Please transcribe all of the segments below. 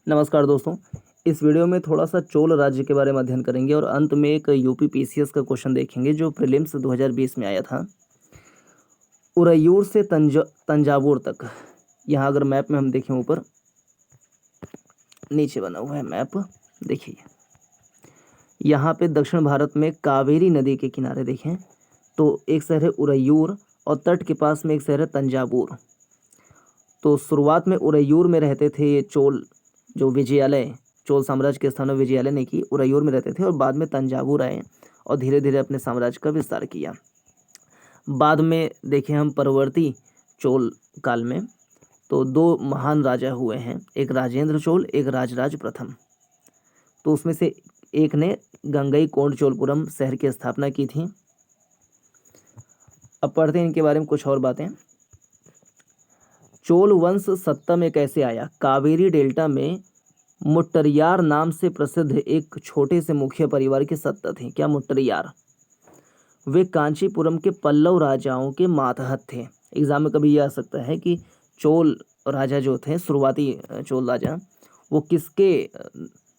नमस्कार दोस्तों। इस वीडियो में थोड़ा सा चोल राज्य के बारे में अध्ययन करेंगे और अंत में एक यूपी पीसीएस का क्वेश्चन देखेंगे जो प्रीलिम्स 2020 में आया था। उरैयूर से तंजावुर तक। यहाँ अगर मैप में हम देखें, ऊपर नीचे बना हुआ है मैप, देखिए यहाँ पे दक्षिण भारत में कावेरी नदी के किनारे देखें तो एक शहर है उरैयूर और तट के पास में एक शहर है तंजावुर। तो शुरुआत में उरैयूर में रहते थे ये चोल, जो विजयालय चोल साम्राज्य के स्थान में विजयालय ने की, उरैयूर में रहते थे और बाद में तंजावुर आए और धीरे धीरे अपने साम्राज्य का विस्तार किया। बाद में देखें हम परवर्ती चोल काल में तो दो महान राजा हुए हैं, एक राजेंद्र चोल, एक राजराज प्रथम। तो उसमें से एक ने गंगईकोंड चोलपुरम शहर की स्थापना की थी। अब पढ़ते हैं इनके बारे में कुछ और बातें। चोल वंश सत्ता में कैसे आया? कावेरी डेल्टा में मुट्टरियार नाम से प्रसिद्ध एक छोटे से मुखिया परिवार के सत्ता थे। क्या मुट्टरियार? वे कांचीपुरम के पल्लव राजाओं के मातहत थे। एग्जाम में कभी यह आ सकता है कि चोल राजा जो थे, शुरुआती चोल राजा, वो किसके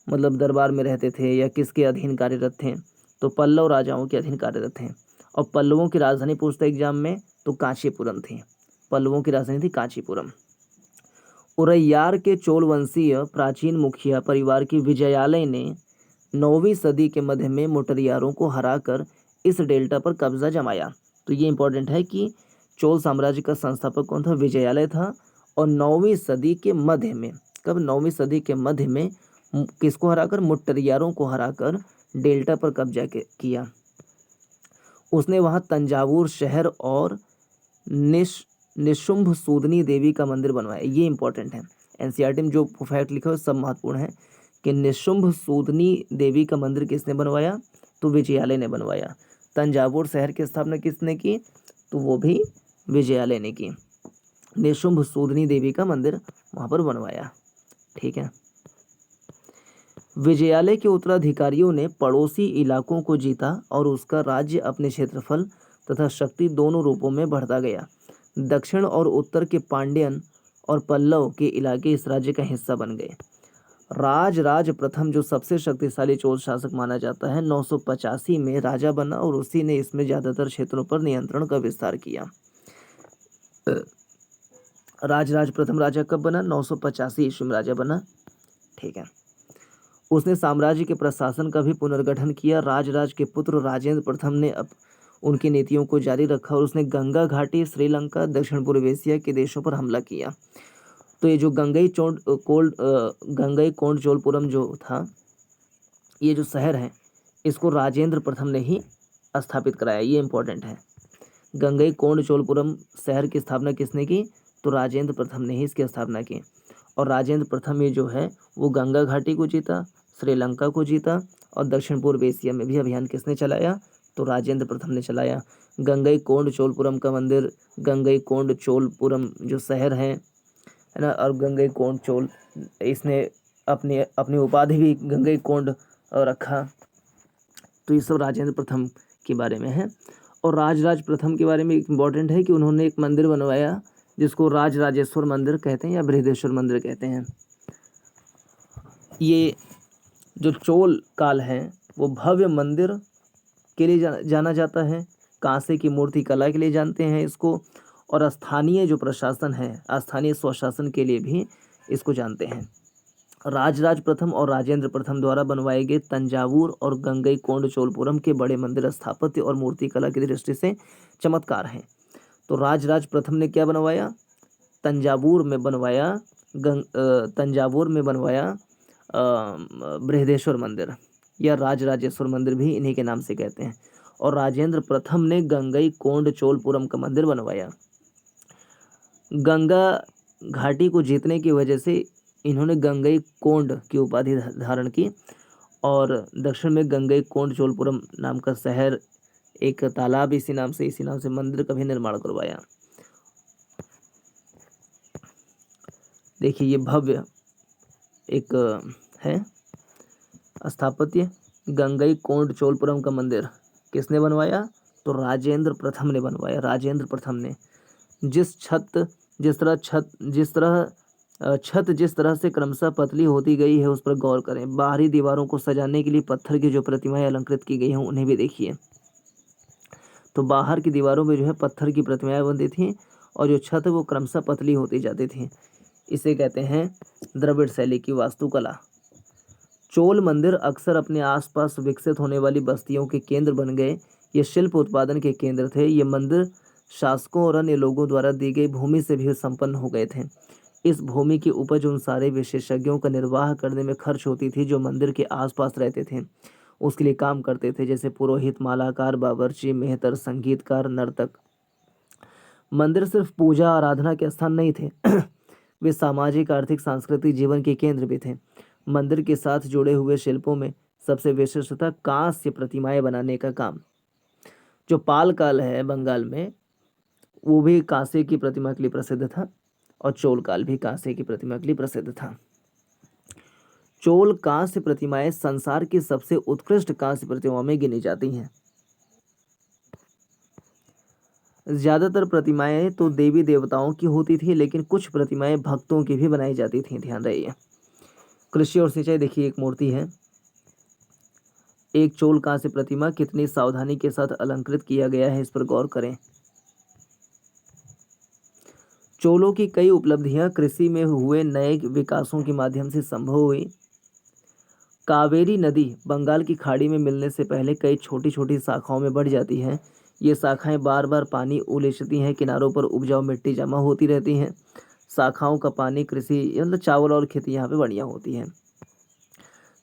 मतलब दरबार में रहते थे या किसके अधीन कार्यरत थे? तो पल्लव राजाओं के अधीन कार्यरत थे। और पल्लवों की राजधानी पूछता एग्जाम में तो कांचीपुरम थी। पल्लवों की राजधानी थी कांचीपुरम। उरैयार के चोल वंशीय प्राचीन मुखिया परिवार की विजयालय ने 9वीं सदी के मध्य में मुटरियारों को हराकर इस डेल्टा पर कब्जा जमाया। तो ये इंपॉर्टेंट है कि चोल साम्राज्य का संस्थापक कौन था? विजयालय था। और 9वीं सदी के मध्य में, कब? 9वीं सदी के मध्य में किसको हराकर? मुट्टरियारों को हराकर डेल्टा पर कब्जा किया। उसने वहां तंजावुर शहर और निशुंभ सूदनी देवी का मंदिर बनवाया। ये इंपॉर्टेंट है, एनसीईआरटी में जो फैक्ट लिखा है सब महत्वपूर्ण है कि निशुंभ सूदनी देवी का मंदिर किसने बनवाया? तो विजयालय ने बनवाया। तंजावुर शहर की स्थापना किसने की? तो वो भी विजयालय ने की। निशुंभ सूदनी देवी का मंदिर वहां पर बनवाया। ठीक है। विजयालय के उत्तराधिकारियों ने पड़ोसी इलाकों को जीता और उसका राज्य अपने क्षेत्रफल तथा शक्ति दोनों रूपों में बढ़ता गया। दक्षिण और उत्तर के पांड्यन और पल्लव के इलाके इस राज्य का हिस्सा बन गए। राज प्रथम जो सबसे शक्तिशाली चोल शासक माना जाता है, 985 में राजा बना और उसी ने इसमें ज्यादातर क्षेत्रों पर नियंत्रण का विस्तार किया। राज प्रथम राजा कब बना? 985 ईस्वी में राजा बना। ठीक है। उसने साम्राज्य के प्रशासन का भी पुनर्गठन किया। राज के पुत्र राजेंद्र प्रथम ने उनकी नीतियों को जारी रखा और उसने गंगा घाटी, श्रीलंका, दक्षिण पूर्व एशिया के देशों पर हमला किया। तो ये जो गंगईकोंड चोलपुरम जो था, ये जो शहर है, इसको राजेंद्र प्रथम ने ही स्थापित कराया। ये इंपॉर्टेंट है। गंगईकोंड चोलपुरम शहर की स्थापना किसने की? तो राजेंद्र प्रथम ने ही इसकी स्थापना की। और राजेंद्र प्रथम ये जो है वो गंगा घाटी को जीता, श्रीलंका को जीता और दक्षिण पूर्व एशिया में भी अभियान किसने चलाया? तो राजेंद्र प्रथम ने चलाया। गंगईकोंड चोलपुरम का मंदिर, गंगईकोंड चोलपुरम जो शहर है ना, और गंगईकोंड चोल, इसने अपनी अपनी उपाधि भी गंगईकोंड रखा। तो ये सब राजेंद्र प्रथम के बारे में है। और राज प्रथम के बारे में एक इम्पॉर्टेंट है कि उन्होंने एक मंदिर बनवाया जिसको राजराजेश्वर मंदिर कहते हैं या बृहदेश्वर मंदिर कहते हैं। ये जो चोल काल है वो भव्य मंदिर के लिए जाना जाता है, कांसे की मूर्ति कला के लिए जानते हैं इसको, और स्थानीय जो प्रशासन है, स्थानीय स्वशासन के लिए भी इसको जानते हैं। राज प्रथम और राजेंद्र प्रथम द्वारा बनवाए गए तंजावुर और गंगईकोंड चोलपुरम के बड़े मंदिर स्थापत्य और मूर्ति कला की दृष्टि से चमत्कार हैं। तो राज प्रथम ने क्या बनवाया? तंजावुर में बनवाया बृहदेश्वर मंदिर या राजराजेश्वर मंदिर भी इन्हीं के नाम से कहते हैं। और राजेंद्र प्रथम ने गंगईकोंड चोलपुरम का मंदिर बनवाया। गंगा घाटी को जीतने की वजह से इन्होंने गंगईकोंड की उपाधि धारण की और दक्षिण में गंगईकोंड चोलपुरम नाम का शहर, एक तालाब इसी नाम से मंदिर का भी निर्माण करवाया। देखिए ये भव्य एक है स्थापत्य। गंगईकोंड चोलपुरम का मंदिर किसने बनवाया? तो राजेंद्र प्रथम ने बनवाया। राजेंद्र प्रथम ने जिस तरह छत जिस तरह से क्रमशः पतली होती गई है उस पर गौर करें। बाहरी दीवारों को सजाने के लिए पत्थर की जो प्रतिमाएं अलंकृत की गई हैं उन्हें भी देखिए। तो बाहर की दीवारों में जो है पत्थर की प्रतिमाएं बनती थीं और जो छत है वो क्रमशः पतली होती जाती थी। इसे कहते हैं द्रविड़ शैली की वास्तुकला। चोल मंदिर अक्सर अपने आसपास विकसित होने वाली बस्तियों के केंद्र बन गए। ये शिल्प उत्पादन के केंद्र थे। ये मंदिर शासकों और अन्य लोगों द्वारा दी गई भूमि से भी संपन्न हो गए थे। इस भूमि की उपज उन सारे विशेषज्ञों का निर्वाह करने में खर्च होती थी जो मंदिर के आसपास रहते थे, उसके लिए काम करते थे, जैसे पुरोहित, मालाकार, बावर्ची, मेहतर, संगीतकार, नर्तक। मंदिर सिर्फ पूजा आराधना के स्थान नहीं थे वे सामाजिक, आर्थिक, सांस्कृतिक जीवन के केंद्र भी थे। मंदिर के साथ जुड़े हुए शिल्पों में सबसे विशिष्ट था कांस्य प्रतिमाएं बनाने का काम। जो पाल काल है बंगाल में, वो भी कांसे की प्रतिमा के लिए प्रसिद्ध था और चोल काल भी कांसे की प्रतिमा के लिए प्रसिद्ध था। चोल कांस्य प्रतिमाएं संसार की सबसे उत्कृष्ट कांस्य प्रतिमाओं में गिनी जाती हैं। ज्यादातर प्रतिमाएं तो देवी देवताओं की होती थी, लेकिन कुछ प्रतिमाएं भक्तों की भी बनाई जाती थी। ध्यान रहिए। कृषि और सिंचाई देखिए, एक मूर्ति है, एक चोल कांस्य प्रतिमा कितनी सावधानी के साथ अलंकृत किया गया है, इस पर गौर करें। चोलों की कई उपलब्धियां कृषि में हुए नए विकासों के माध्यम से संभव हुई। कावेरी नदी बंगाल की खाड़ी में मिलने से पहले कई छोटी छोटी शाखाओं में बढ़ जाती हैं। ये शाखाएं बार बार पानी उलीचती हैं, किनारों पर उपजाऊ मिट्टी जमा होती रहती हैं। शाखाओं का पानी कृषि मतलब चावल और खेती यहाँ पे बढ़िया होती है।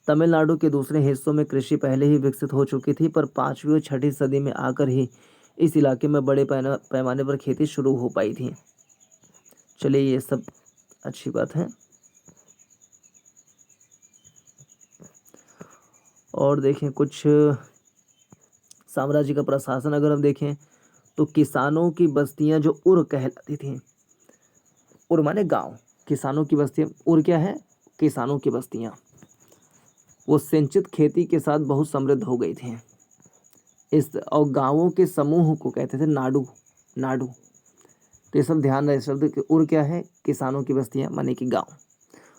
तमिलनाडु के दूसरे हिस्सों में कृषि पहले ही विकसित हो चुकी थी, पर 5वीं और 6ठी सदी में आकर ही इस इलाके में बड़े पैमाने पर खेती शुरू हो पाई थी। चलिए, ये सब अच्छी बात है। और देखें कुछ साम्राज्य का प्रशासन अगर हम देखें तो किसानों की बस्तियां जो उर कहलाती थीं, उर माने गांव, किसानों की बस्तियां, उर क्या है, किसानों की बस्तियां, वो सिंचित खेती के साथ बहुत समृद्ध हो गई थी। इस और गांवों के समूह को कहते थे नाडू। नाडू, तो ये सब ध्यान रहे शब्द कि उर क्या है, किसानों की बस्तियां माने कि गांव,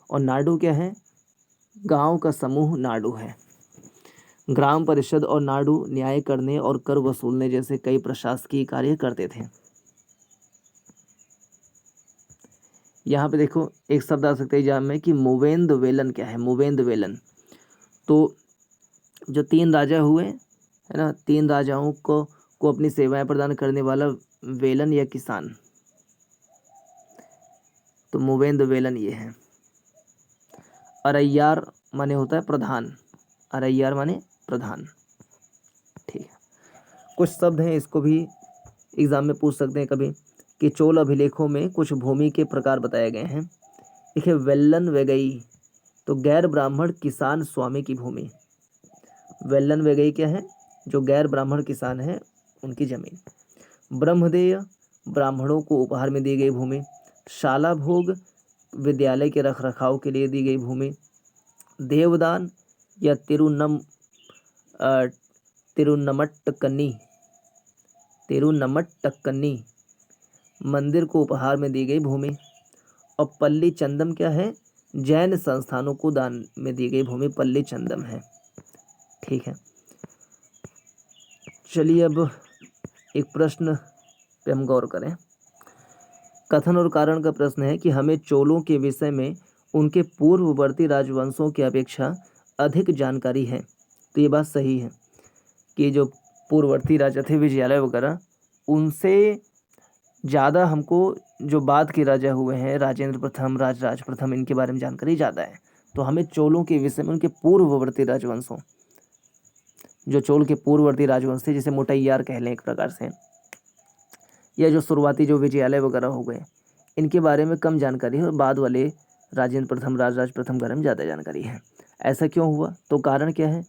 और नाडू क्या है, गांव का समूह नाडू है। ग्राम परिषद और नाडू न्याय करने और कर वसूलने जैसे कई प्रशासकीय कार्य करते थे। यहाँ पे देखो एक शब्द आ सकता है एग्जाम में कि मुवेंद वेलन क्या है, मुवेंद वेलन। तो जो 3 राजा हुए है ना, 3 राजाओं को अपनी सेवाएं प्रदान करने वाला वेलन या किसान, तो मुवेंद वेलन ये है। अरैयार माने होता है प्रधान, अरैयार माने प्रधान। ठीक है, कुछ शब्द हैं इसको भी एग्जाम में पूछ सकते हैं कभी कि चोल अभिलेखों में कुछ भूमि के प्रकार बताए गए हैं। देखिए, वेल्लन वेगई, तो गैर ब्राह्मण किसान स्वामी की भूमि। वेल्लन वेगई क्या है, जो गैर ब्राह्मण किसान है उनकी जमीन। ब्रह्मदेय, ब्राह्मणों को उपहार में दी गई भूमि। शाला भोग, विद्यालय के रखरखाव के लिए दी गई भूमि। देवदान या तिरुनमट्टकन्नी, मंदिर को उपहार में दी गई भूमि। और पल्ली चंदम क्या है, जैन संस्थानों को दान में दी गई भूमि पल्ली चंदम है। ठीक है, चलिए अब एक प्रश्न पे हम गौर करें। कथन और कारण का प्रश्न है कि हमें चोलों के विषय में उनके पूर्ववर्ती राजवंशों की अपेक्षा अधिक जानकारी है। तो ये बात सही है कि जो पूर्ववर्ती राजा थे विजयालय वगैरह, उनसे ज़्यादा हमको जो बाद के राजा हुए हैं राजेंद्र प्रथम, राज प्रथम, इनके बारे में जानकारी ज़्यादा है। तो हमें चोलों के विषय में उनके पूर्ववर्ती राजवंशों, जो चोल के पूर्ववर्ती राजवंश थे, जिसे मोटैयार कह लें एक प्रकार से, या जो शुरुआती जो विजयालय वगैरह हो गए, इनके बारे में कम जानकारी है और बाद वाले राजेंद्र प्रथम, राज प्रथम के बारे में ज़्यादा जानकारी है। ऐसा क्यों हुआ, तो कारण क्या है,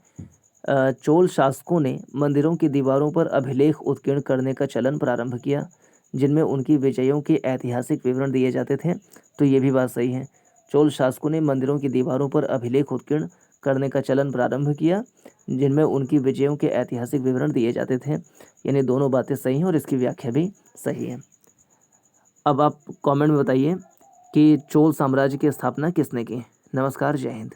चोल शासकों ने मंदिरों की दीवारों पर अभिलेख उत्कीर्ण करने का चलन प्रारंभ किया, जिनमें उनकी विजयों के ऐतिहासिक विवरण दिए जाते थे। तो ये भी बात सही है, चोल शासकों ने मंदिरों की दीवारों पर अभिलेख उत्कीर्ण करने का चलन प्रारंभ किया, जिनमें उनकी विजयों के ऐतिहासिक विवरण दिए जाते थे। यानी दोनों बातें सही हैं और इसकी व्याख्या भी सही है। अब आप कमेंट में बताइए कि चोल साम्राज्य की स्थापना किसने की। नमस्कार, जय हिंद।